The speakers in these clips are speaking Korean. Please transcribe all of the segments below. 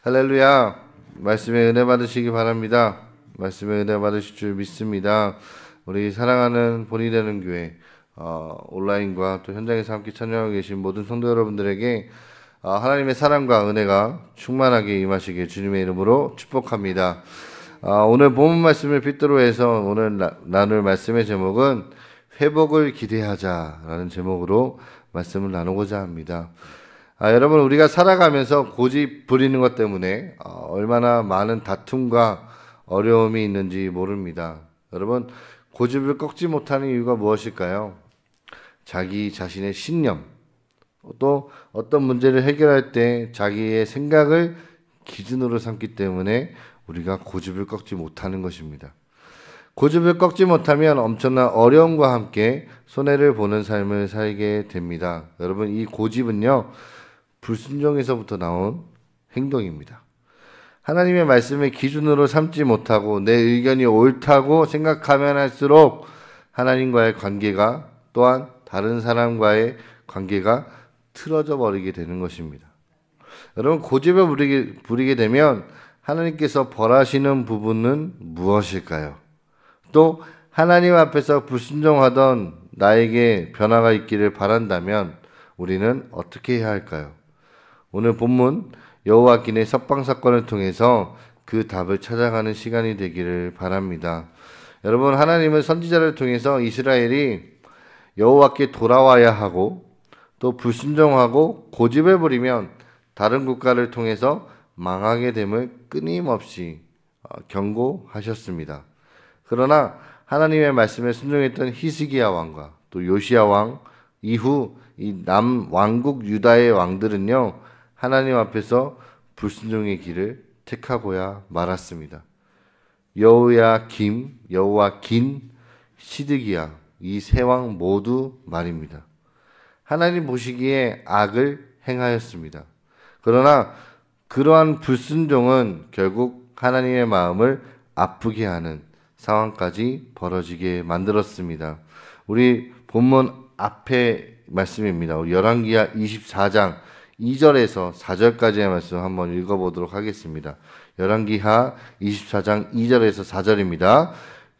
할렐루야. 말씀에 은혜 받으시기 바랍니다. 말씀에 은혜 받으실 줄 믿습니다. 우리 사랑하는 본이 되는 교회 온라인과 또 현장에서 함께 찬양하고 계신 모든 성도 여러분들에게 하나님의 사랑과 은혜가 충만하게 임하시길 주님의 이름으로 축복합니다. 오늘 본문 말씀을 필두로 해서 오늘 나눌 말씀의 제목은 회복을 기대하자라는 제목으로 말씀을 나누고자 합니다. 여러분, 우리가 살아가면서 고집 부리는 것 때문에 얼마나 많은 다툼과 어려움이 있는지 모릅니다. 여러분, 고집을 꺾지 못하는 이유가 무엇일까요? 자기 자신의 신념, 또 어떤 문제를 해결할 때 자기의 생각을 기준으로 삼기 때문에 우리가 고집을 꺾지 못하는 것입니다. 고집을 꺾지 못하면 엄청난 어려움과 함께 손해를 보는 삶을 살게 됩니다. 여러분, 이 고집은요, 불순종에서부터 나온 행동입니다. 하나님의 말씀을 기준으로 삼지 못하고 내 의견이 옳다고 생각하면 할수록 하나님과의 관계가 또한 다른 사람과의 관계가 틀어져 버리게 되는 것입니다. 여러분, 고집을 부리게 되면 하나님께서 벌하시는 부분은 무엇일까요? 또 하나님 앞에서 불순종하던 나에게 변화가 있기를 바란다면 우리는 어떻게 해야 할까요? 오늘 본문 여호와긴의 석방 사건을 통해서 그 답을 찾아가는 시간이 되기를 바랍니다. 여러분, 하나님은 선지자를 통해서 이스라엘이 여호와께 돌아와야 하고 또 불순종하고 고집을 부리면 다른 국가를 통해서 망하게 됨을 끊임없이 경고하셨습니다. 그러나 하나님의 말씀에 순종했던 히스기야 왕과 또 요시야 왕 이후 이 남왕국 유다의 왕들은요, 하나님 앞에서 불순종의 길을 택하고야 말았습니다. 여호야김, 여호와긴, 시드기야 이 세 왕 모두 말입니다. 하나님 보시기에 악을 행하였습니다. 그러나 그러한 불순종은 결국 하나님의 마음을 아프게 하는 상황까지 벌어지게 만들었습니다. 우리 본문 앞에 말씀입니다. 우리 열왕기하 24장 2절에서 4절까지의 말씀 한번 읽어보도록 하겠습니다. 열왕기하 24장 2절에서 4절입니다.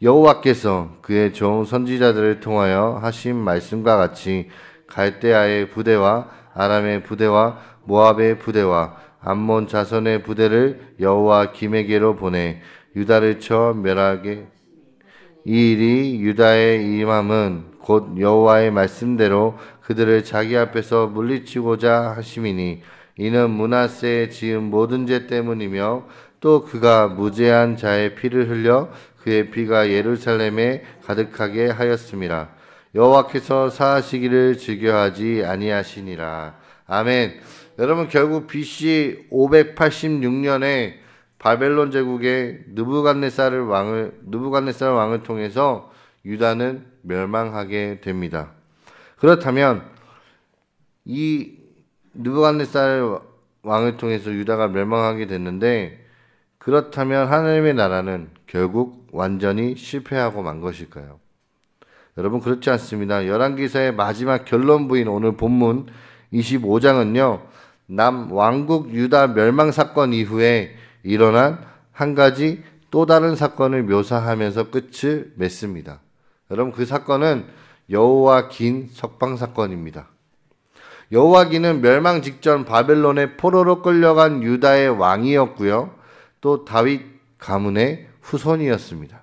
여호와께서 그의 종 선지자들을 통하여 하신 말씀과 같이 갈대아의 부대와 아람의 부대와 모압의 부대와 암몬 자손의 부대를 여호와 김에게로 보내 유다를 쳐 멸하게. 이 일이 유다에 임함은 곧 여호와의 말씀대로 그들을 자기 앞에서 물리치고자 하심이니 이는 므낫세의 지은 모든 죄 때문이며 또 그가 무죄한 자의 피를 흘려 그의 피가 예루살렘에 가득하게 하였음이라. 여호와께서 사하시기를 즐겨하지 아니하시니라. 아멘. 여러분, 결국 BC 586년에 바벨론 제국의 느부갓네살 왕을 통해서 유다는 멸망하게 됩니다. 그렇다면 이 느부갓네살 왕을 통해서 유다가 멸망하게 됐는데, 그렇다면 하나님의 나라는 결국 완전히 실패하고 만 것일까요? 여러분, 그렇지 않습니다. 열왕기서의 마지막 결론부인 오늘 본문 25장은요 남왕국 유다 멸망 사건 이후에 일어난 한 가지 또 다른 사건을 묘사하면서 끝을 맺습니다. 여러분, 그 사건은 여호와긴 석방 사건입니다. 여호와긴은 멸망 직전 바벨론의 포로로 끌려간 유다의 왕이었고요, 또 다윗 가문의 후손이었습니다.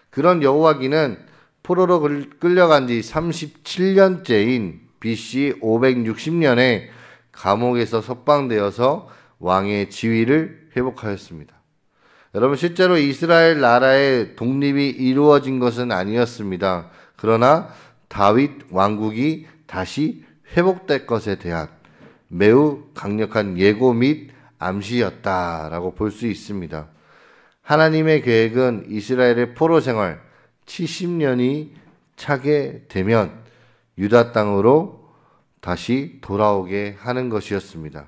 그런 여호와긴은 포로로 끌려간 지 37년째인 BC 560년에 감옥에서 석방되어서 왕의 지위를 회복하였습니다. 여러분, 실제로 이스라엘 나라의 독립이 이루어진 것은 아니었습니다. 그러나 다윗 왕국이 다시 회복될 것에 대한 매우 강력한 예고 및 암시였다라고 볼 수 있습니다. 하나님의 계획은 이스라엘의 포로 생활 70년이 차게 되면 유다 땅으로 다시 돌아오게 하는 것이었습니다.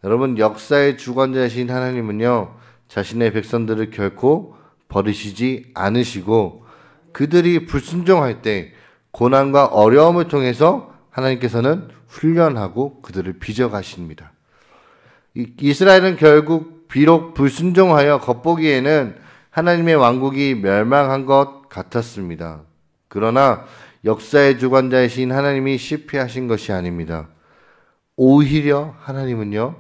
여러분, 역사의 주관자이신 하나님은요 자신의 백성들을 결코 버리시지 않으시고 그들이 불순종할 때 고난과 어려움을 통해서 하나님께서는 훈련하고 그들을 빚어가십니다. 이스라엘은 결국 비록 불순종하여 겉보기에는 하나님의 왕국이 멸망한 것 같았습니다. 그러나 역사의 주관자이신 하나님이 실패하신 것이 아닙니다. 오히려 하나님은요,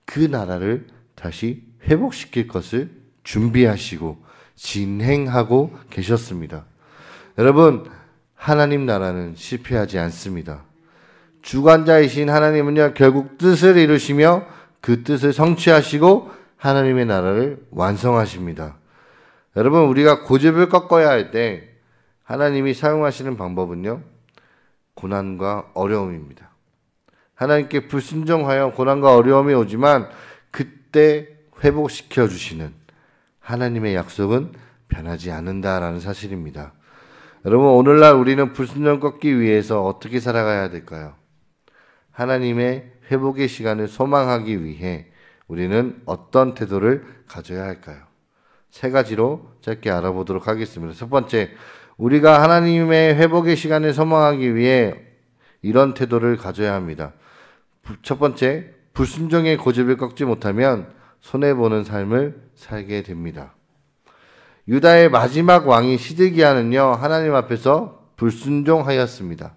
그 나라를 다시 회복시킬 것을 준비하시고 진행하고 계셨습니다. 여러분, 하나님 나라는 실패하지 않습니다. 주관자이신 하나님은요, 결국 뜻을 이루시며 그 뜻을 성취하시고 하나님의 나라를 완성하십니다. 여러분, 우리가 고집을 꺾어야 할 때 하나님이 사용하시는 방법은요, 고난과 어려움입니다. 하나님께 불순종하여 고난과 어려움이 오지만 그때 회복시켜 주시는 하나님의 약속은 변하지 않는다라는 사실입니다. 여러분, 오늘날 우리는 불순종 꺾기 위해서 어떻게 살아가야 될까요? 하나님의 회복의 시간을 소망하기 위해 우리는 어떤 태도를 가져야 할까요? 세 가지로 짧게 알아보도록 하겠습니다. 첫 번째, 우리가 하나님의 회복의 시간을 소망하기 위해 이런 태도를 가져야 합니다. 첫 번째, 불순종의 고집을 꺾지 못하면 손해보는 삶을 살게 됩니다. 유다의 마지막 왕이 시드기야는요, 하나님 앞에서 불순종하였습니다.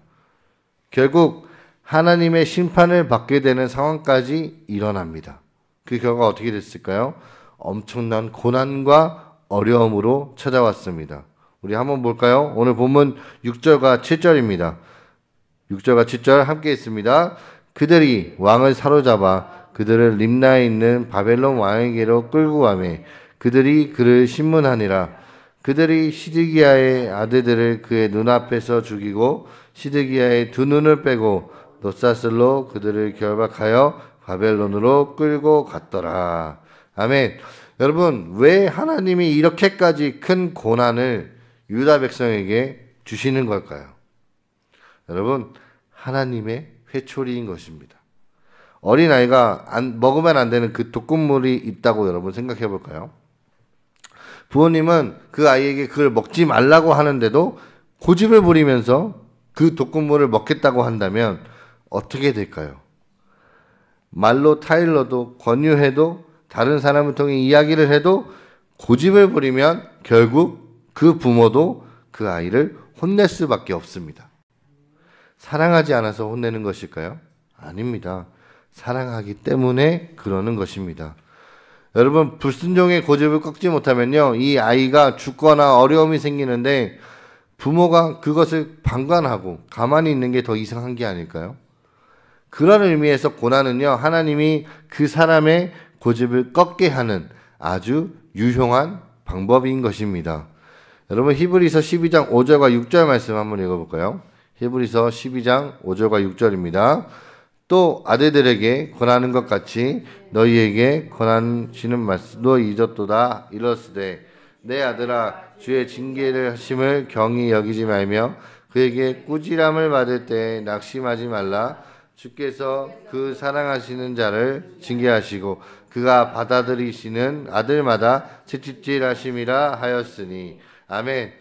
결국 하나님의 심판을 받게 되는 상황까지 일어납니다. 그 결과 어떻게 됐을까요? 엄청난 고난과 어려움으로 찾아왔습니다. 우리 한번 볼까요? 오늘 본문 6절과 7절입니다. 6절과 7절 함께 있습니다. 그들이 왕을 사로잡아 그들을 림나에 있는 바벨론 왕에게로 끌고 가매 그들이 그를 신문하니라. 그들이 시드기야의 아들들을 그의 눈앞에서 죽이고 시드기야의 두 눈을 빼고 놋사슬로 그들을 결박하여 바벨론으로 끌고 갔더라. 아멘. 여러분, 왜 하나님이 이렇게까지 큰 고난을 유다 백성에게 주시는 걸까요? 여러분, 하나님의 회초리인 것입니다. 어린아이가 먹으면 안 되는 그 독극물이 있다고 여러분 생각해 볼까요? 부모님은 그 아이에게 그걸 먹지 말라고 하는데도 고집을 부리면서 그 독극물을 먹겠다고 한다면 어떻게 될까요? 말로 타일러도 권유해도 다른 사람을 통해 이야기를 해도 고집을 부리면 결국 그 부모도 그 아이를 혼낼 수밖에 없습니다. 사랑하지 않아서 혼내는 것일까요? 아닙니다. 사랑하기 때문에 그러는 것입니다. 여러분, 불순종의 고집을 꺾지 못하면요, 이 아이가 죽거나 어려움이 생기는데 부모가 그것을 방관하고 가만히 있는 게 더 이상한 게 아닐까요? 그런 의미에서 고난은요, 하나님이 그 사람의 고집을 꺾게 하는 아주 유용한 방법인 것입니다. 여러분, 히브리서 12장 5절과 6절 말씀 한번 읽어볼까요? 히브리서 12장 5절과 6절입니다. 또 아들들에게 권하는 것 같이 너희에게 권하시는 말씀도 잊었도다. 이렇으되 내 아들아, 주의 징계를 하심을 경히 여기지 말며 그에게 꾸지람을 받을 때 낙심하지 말라. 주께서 그 사랑하시는 자를 징계하시고 그가 받아들이시는 아들마다 채찍질하심이라 하였으니. 아멘.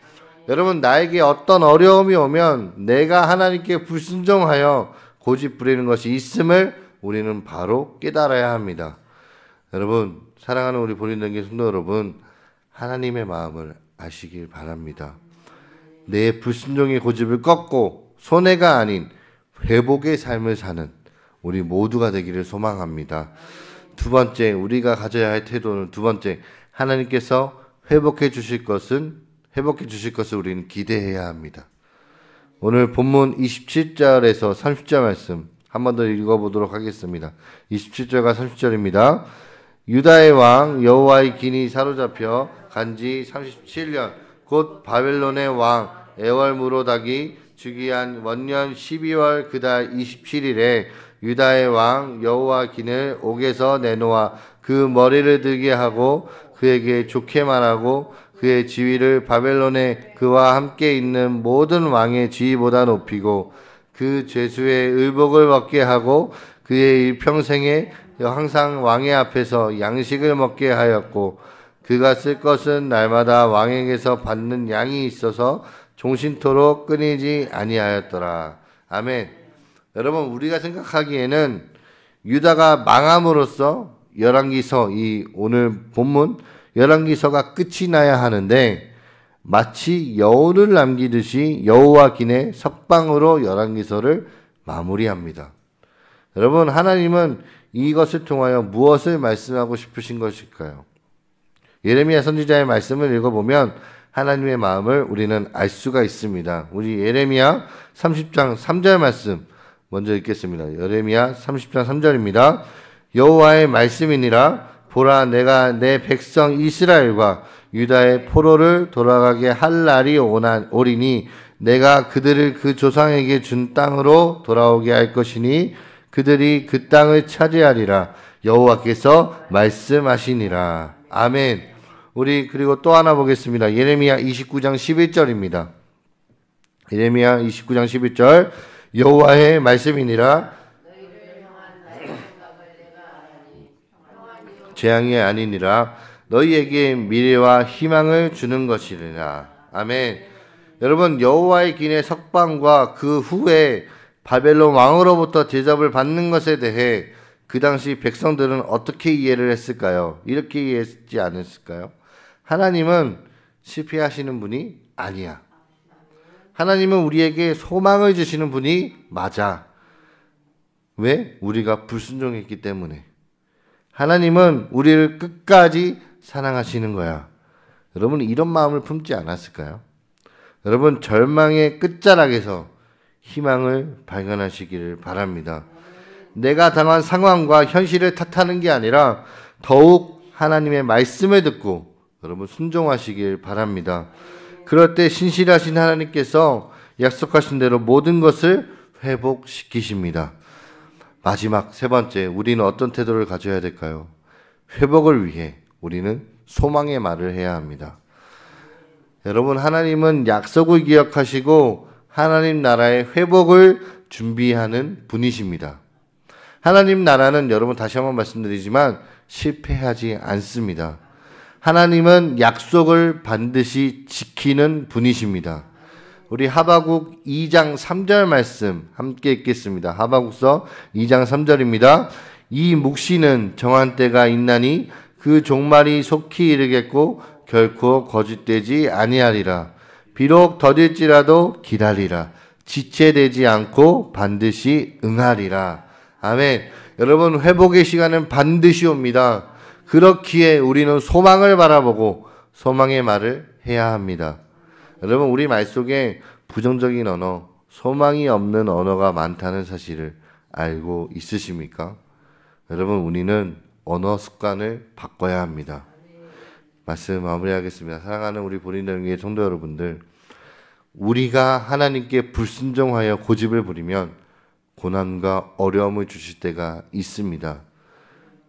여러분, 나에게 어떤 어려움이 오면 내가 하나님께 불순종하여 고집 부리는 것이 있음을 우리는 바로 깨달아야 합니다. 여러분, 사랑하는 우리 본인에게 성도 여러분, 하나님의 마음을 아시길 바랍니다. 내 불순종의 고집을 꺾고 손해가 아닌 회복의 삶을 사는 우리 모두가 되기를 소망합니다. 두 번째, 우리가 가져야 할 태도는 두 번째, 하나님께서 회복해 주실 것을 우리는 기대해야 합니다. 오늘 본문 27절에서 30절 말씀 한 번 더 읽어보도록 하겠습니다. 27절과 30절입니다. 유다의 왕 여호와의 긴이 사로잡혀 간지 37년 곧 바벨론의 왕 에월무로닥이 즉위한 원년 12월 그달 27일에 유다의 왕 여호와 긴을 옥에서 내놓아 그 머리를 들게 하고 그에게 좋게 말하고 그의 지위를 바벨론에 그와 함께 있는 모든 왕의 지위보다 높이고 그 죄수의 의복을 벗게 하고 그의 일평생에 항상 왕의 앞에서 양식을 먹게 하였고 그가 쓸 것은 날마다 왕에게서 받는 양이 있어서 종신토록 끊이지 아니하였더라. 아멘. 여러분, 우리가 생각하기에는 유다가 망함으로써 열왕기서 이 오늘 본문 열왕기서가 끝이 나야 하는데 마치 여운을 남기듯이 여호와 기내 석방으로 열왕기서를 마무리합니다. 여러분, 하나님은 이것을 통하여 무엇을 말씀하고 싶으신 것일까요? 예레미야 선지자의 말씀을 읽어보면 하나님의 마음을 우리는 알 수가 있습니다. 우리 예레미야 30장 3절 말씀 먼저 읽겠습니다. 예레미야 30장 3절입니다. 여호와의 말씀이니라. 보라, 내가 내 백성 이스라엘과 유다의 포로를 돌아가게 할 날이 오리니 내가 그들을 그 조상에게 준 땅으로 돌아오게 할 것이니 그들이 그 땅을 차지하리라. 여호와께서 말씀하시니라. 아멘. 우리 그리고 또 하나 보겠습니다. 예레미야 29장 11절입니다. 예레미야 29장 11절. 여호와의 말씀이니라. 재앙이 아니니라. 너희에게 미래와 희망을 주는 것이니라. 아멘. 여러분, 여호와의 기내 석방과 그 후에 바벨론 왕으로부터 대접을 받는 것에 대해 그 당시 백성들은 어떻게 이해를 했을까요? 이렇게 이해했지 않았을까요? 하나님은 실패하시는 분이 아니야. 하나님은 우리에게 소망을 주시는 분이 맞아. 왜? 우리가 불순종했기 때문에. 하나님은 우리를 끝까지 사랑하시는 거야. 여러분, 이런 마음을 품지 않았을까요? 여러분, 절망의 끝자락에서 희망을 발견하시기를 바랍니다. 내가 당한 상황과 현실을 탓하는 게 아니라 더욱 하나님의 말씀을 듣고 여러분 순종하시길 바랍니다. 그럴 때 신실하신 하나님께서 약속하신 대로 모든 것을 회복시키십니다. 마지막 세 번째, 우리는 어떤 태도를 가져야 될까요? 회복을 위해 우리는 소망의 말을 해야 합니다. 여러분, 하나님은 약속을 기억하시고 하나님 나라의 회복을 준비하는 분이십니다. 하나님 나라는 여러분 다시 한번 말씀드리지만 실패하지 않습니다. 하나님은 약속을 반드시 지키는 분이십니다. 우리 하박국 2장 3절 말씀 함께 읽겠습니다. 하박국서 2장 3절입니다. 이 묵시는 정한 때가 있나니 그 종말이 속히 이르겠고 결코 거짓되지 아니하리라. 비록 더딜지라도 기다리라. 지체되지 않고 반드시 응하리라. 아멘. 여러분, 회복의 시간은 반드시 옵니다. 그렇기에 우리는 소망을 바라보고 소망의 말을 해야 합니다. 여러분, 우리 말 속에 부정적인 언어, 소망이 없는 언어가 많다는 사실을 알고 있으십니까? 여러분, 우리는 언어 습관을 바꿔야 합니다. 말씀 마무리하겠습니다. 사랑하는 우리 본인들에게 성도 여러분들, 우리가 하나님께 불순종하여 고집을 부리면 고난과 어려움을 주실 때가 있습니다.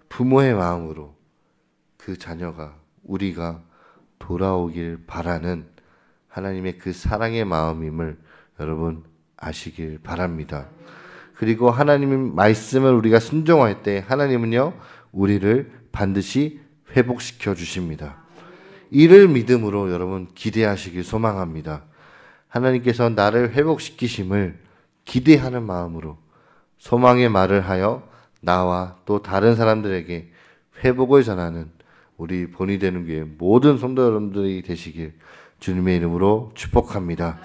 부모의 마음으로 그 자녀가 우리가 돌아오길 바라는 하나님의 그 사랑의 마음임을 여러분 아시길 바랍니다. 그리고 하나님의 말씀을 우리가 순종할 때 하나님은요 우리를 반드시 회복시켜 주십니다. 이를 믿음으로 여러분 기대하시길 소망합니다. 하나님께서 나를 회복시키심을 기대하는 마음으로 소망의 말을 하여 나와 또 다른 사람들에게 회복을 전하는 우리 본이 되는 교회 모든 성도 여러분들이 되시길 주님의 이름으로 축복합니다.